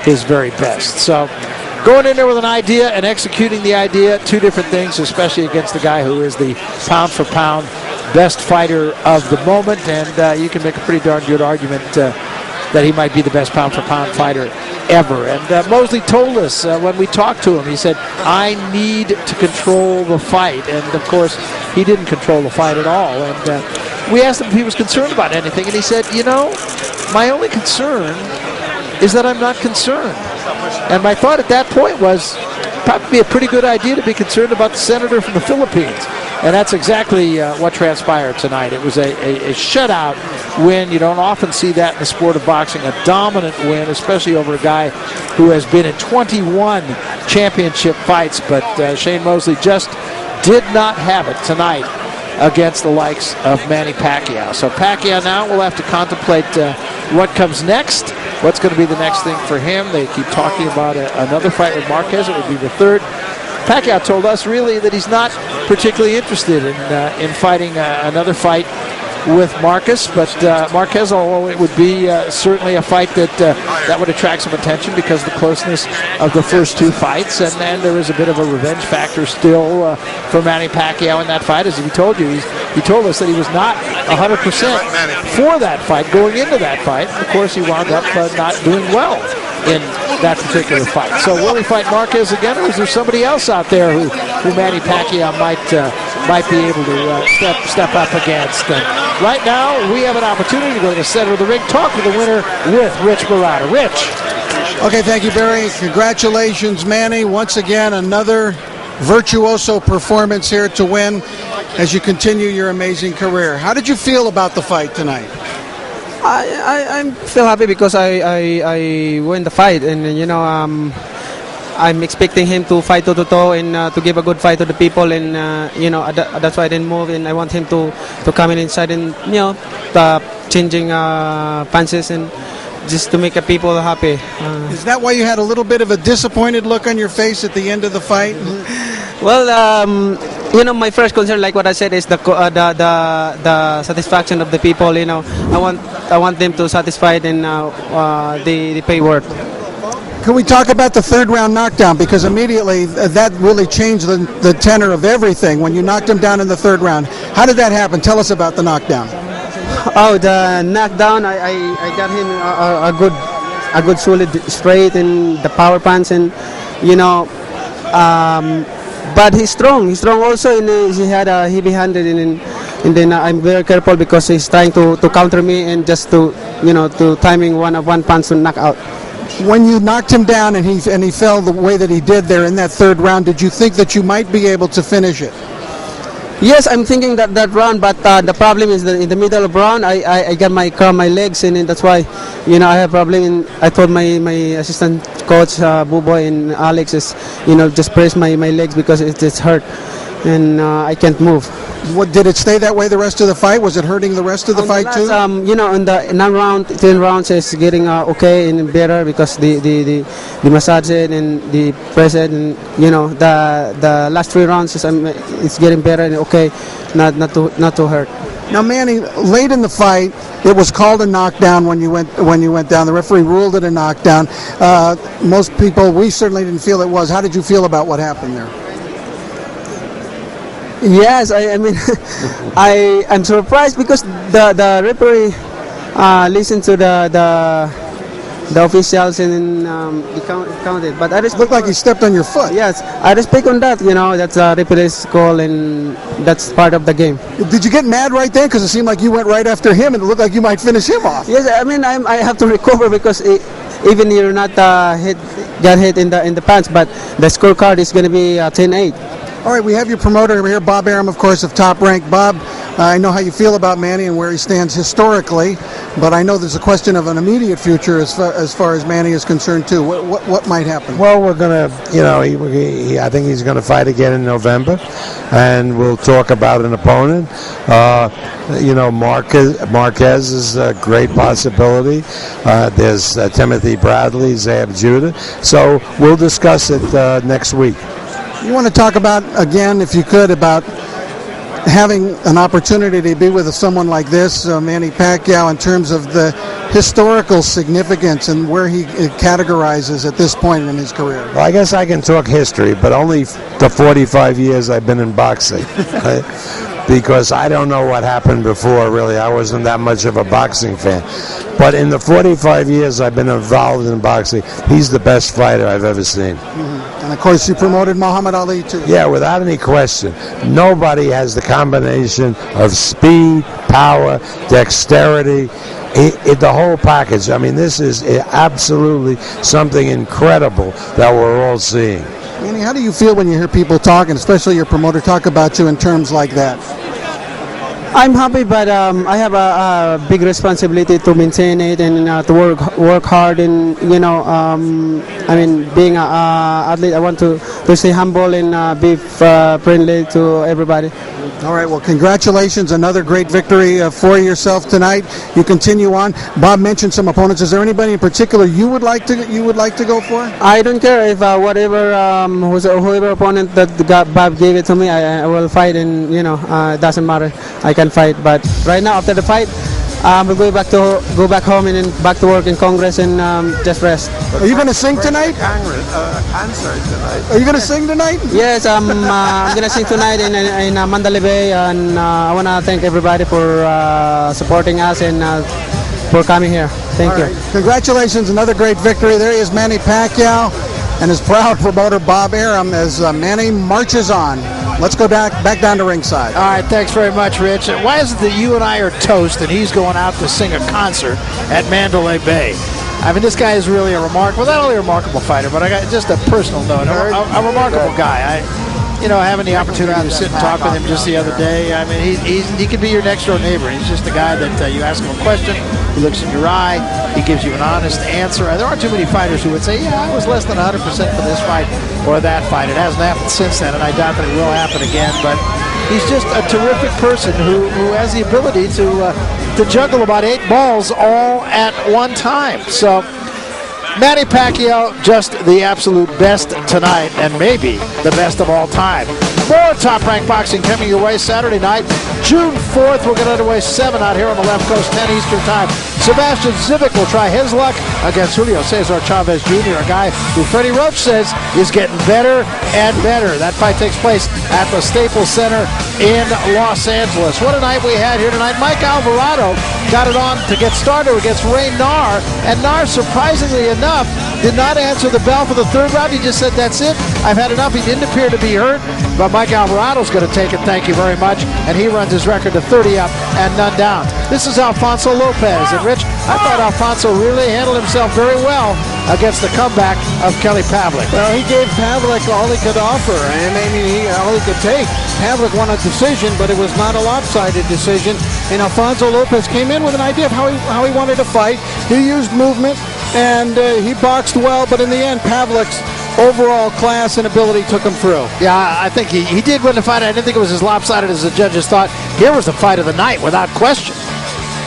his very best. So going in there with an idea and executing the idea, two different things, especially against the guy who is the pound-for-pound best fighter of the moment, and you can make a pretty darn good argument that he might be the best pound-for-pound fighter ever. And Mosley told us when we talked to him, he said, I need to control the fight. And, of course, he didn't control the fight at all. And we asked him if he was concerned about anything, and he said, you know, my only concern is that I'm not concerned. And my thought at that point was probably a pretty good idea to be concerned about the senator from the Philippines. And that's exactly what transpired tonight. It was a shutout win. You don't often see that in the sport of boxing, a dominant win, especially over a guy who has been in 21 championship fights. But Shane Mosley just did not have it tonight against the likes of Manny Pacquiao. So Pacquiao now will have to contemplate what comes next. What's going to be the next thing for him? They keep talking about another fight with Marquez. It would be the third. Pacquiao told us really that he's not particularly interested in fighting another fight with Marquez, but Marquez, although it would be certainly a fight that would attract some attention because of the closeness of the first two fights, and there is a bit of a revenge factor still for Manny Pacquiao in that fight. As he told you, he told us that he was not 100% for that fight going into that fight. Of course, he wound up not doing well in that particular fight. So will he fight Marquez again, or is there somebody else out there who Manny Pacquiao might be able to step up against? And right now, we have an opportunity to go to the center of the ring, talk to the winner with Rich Barada. Rich. Okay, thank you, Barry. Congratulations, Manny. Once again, another virtuoso performance here to win as you continue your amazing career. How did you feel about the fight tonight? I feel happy because I won the fight, and you know I'm expecting him to fight toe-to-toe and to give a good fight to the people, and you know that's why I didn't move, and I want him to come in inside and you know changing punches and just to make the people happy. Is that why you had a little bit of a disappointed look on your face at the end of the fight? Well, you know, my first concern, like what I said, is the satisfaction of the people. You know, I want them to satisfied and they pay worth. Can we talk about the third round knockdown, because immediately that really changed the tenor of everything when you knocked him down in the third round? How did that happen? Tell us about the knockdown. Oh, the knockdown! I got him a good solid straight and the power punch, and you know. But he's strong. He's strong also. He had a heavy-handed, and then I'm very careful because he's trying to counter me and just to timing one punch to knock out. When you knocked him down and he fell the way that he did there in that third round, did you think that you might be able to finish it? Yes, I'm thinking that round, but the problem is that in the middle of round, I got my legs, and that's why, you know, I have problem. I told my assistant coach, Buboy and Alex, is, you know, just press my legs because it's hurt, and I can't move. What, did it stay that way the rest of the fight? Was it hurting the rest of the fight too? You know, in the 10 rounds, it's getting okay and better because the massage and the press it, and you know the last 3 rounds it's getting better and okay, not too hurt. Now, Manny, late in the fight, it was called a knockdown when you went down. The referee ruled it a knockdown. Most people, we certainly didn't feel it was. How did you feel about what happened there? Yes, I mean, I'm surprised because the referee listened to the officials and he counted. But I looked like he stepped on your foot. Yes, I respect on that. You know, that's a referee's call, and that's part of the game. Did you get mad right then? Because it seemed like you went right after him, and it looked like you might finish him off. Yes, I mean, I have to recover because even you're not got hit in the pants, but the scorecard is going to be 10-8. All right, we have your promoter over here, Bob Arum, of course, of Top Rank. Bob, I know how you feel about Manny and where he stands historically, but I know there's a question of an immediate future as far as Manny is concerned too. What might happen? Well, we're gonna, you know, I think he's gonna fight again in November, and we'll talk about an opponent. You know, Marquez is a great possibility. There's Timothy Bradley, Zab Judah. So we'll discuss it next week. You want to talk about, again, if you could, about having an opportunity to be with someone like this, Manny Pacquiao, in terms of the historical significance and where he categorizes at this point in his career? Well, I guess I can talk history, but only the 45 years I've been in boxing. Right? Because I don't know what happened before, really. I wasn't that much of a boxing fan. But in the 45 years I've been involved in boxing, he's the best fighter I've ever seen. Mm-hmm. And, of course, you promoted Muhammad Ali, too. Yeah, without any question. Nobody has the combination of speed, power, dexterity, the whole package. I mean, this is absolutely something incredible that we're all seeing. Manny, how do you feel when you hear people talk, and especially your promoter, talk about you in terms like that? I'm happy, but I have a big responsibility to maintain it and to work hard. And I mean, being an athlete, I want to stay humble and be friendly to everybody. All right. Well, congratulations! Another great victory for yourself tonight. You continue on. Bob mentioned some opponents. Is there anybody in particular you would like to go for? I don't care if whoever opponent that Bob gave it to me, I will fight, and it doesn't matter. I can fight, but right now after the fight, we'll go back home and then back to work in Congress and just rest. Are you going to sing tonight? Concert tonight. Are you going to sing tonight? Yes, I'm going to sing tonight in Mandalay Bay, and I want to thank everybody for supporting us and for coming here. Thank you. Right. Congratulations, another great victory. There he is, Manny Pacquiao, and his proud promoter Bob Arum as Manny marches on. Let's go back down to ringside. All right, thanks very much, Rich. Why is it that you and I are toast and he's going out to sing a concert at Mandalay Bay? I mean, this guy is really a remarkable, not only a remarkable fighter, but I got just a personal note, a remarkable guy. Having the opportunity to sit and talk with him just the other day, I mean, he could be your next door neighbor. He's just a guy that you ask him a question, he looks in your eye, he gives you an honest answer. There aren't too many fighters who would say, yeah, I was less than 100% for this fight or that fight. It hasn't happened since then, and I doubt that it will happen again, but he's just a terrific person who has the ability to juggle about 8 balls all at one time. So Manny Pacquiao, just the absolute best tonight, and maybe the best of all time. More Top Rank Boxing coming your way Saturday night, June 4th. We'll get underway 7 out here on the left coast, 10 Eastern time. Sebastian Zivic will try his luck against Julio Cesar Chavez Jr., a guy who Freddie Roach says is getting better and better. That fight takes place at the Staples Center in Los Angeles. What a night we had here tonight. Mike Alvarado got it on to get started against Ray Nar, and Nar, surprisingly enough, did not answer the bell for the 3rd round. He just said, that's it, I've had enough. He didn't appear to be hurt, but Mike Alvarado's going to take it, thank you very much, and he runs his record to 30 up and none down. This is Alfonso Lopez, and Rich, I thought Alfonso really handled himself very well against the comeback of Kelly Pavlik. Well, he gave Pavlik all he could offer, and all he could take. Pavlik won a decision, but it was not a lopsided decision, and Alfonso Lopez came in with an idea of how he wanted to fight. He used movement, and he boxed well, but in the end, Pavlik's overall class and ability took him through. Yeah, I think he did win the fight. I didn't think it was as lopsided as the judges thought. Here was the fight of the night, without question.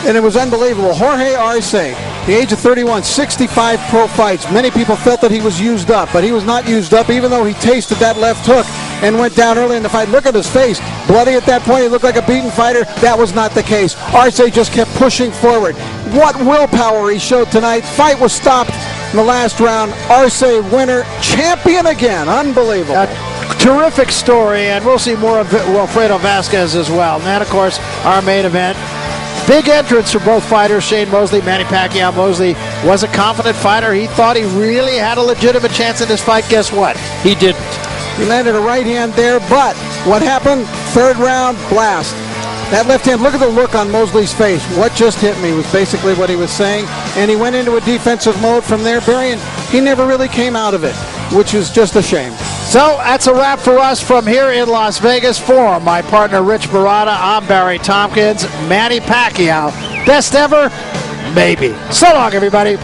And it was unbelievable. Jorge Arce, the age of 31, 65 pro fights. Many people felt that he was used up, but he was not used up, even though he tasted that left hook and went down early in the fight. Look at his face. Bloody at that point. He looked like a beaten fighter. That was not the case. Arce just kept pushing forward. What willpower he showed tonight. Fight was stopped in the last round. Arce winner, champion again. Unbelievable. Terrific story, and we'll see more of Wilfredo Vasquez as well. And then, of course, our main event. Big entrance for both fighters. Shane Mosley, Manny Pacquiao. Mosley was a confident fighter. He thought he really had a legitimate chance in this fight. Guess what? He didn't. He landed a right hand there, but what happened? 3rd round, blast. That left hand, look at the look on Mosley's face. What just hit me was basically what he was saying, and he went into a defensive mode from there. Barry, he never really came out of it, which is just a shame. So that's a wrap for us from here in Las Vegas. For my partner Rich Barada, I'm Barry Tompkins. Manny Pacquiao, best ever? Maybe. So long, everybody.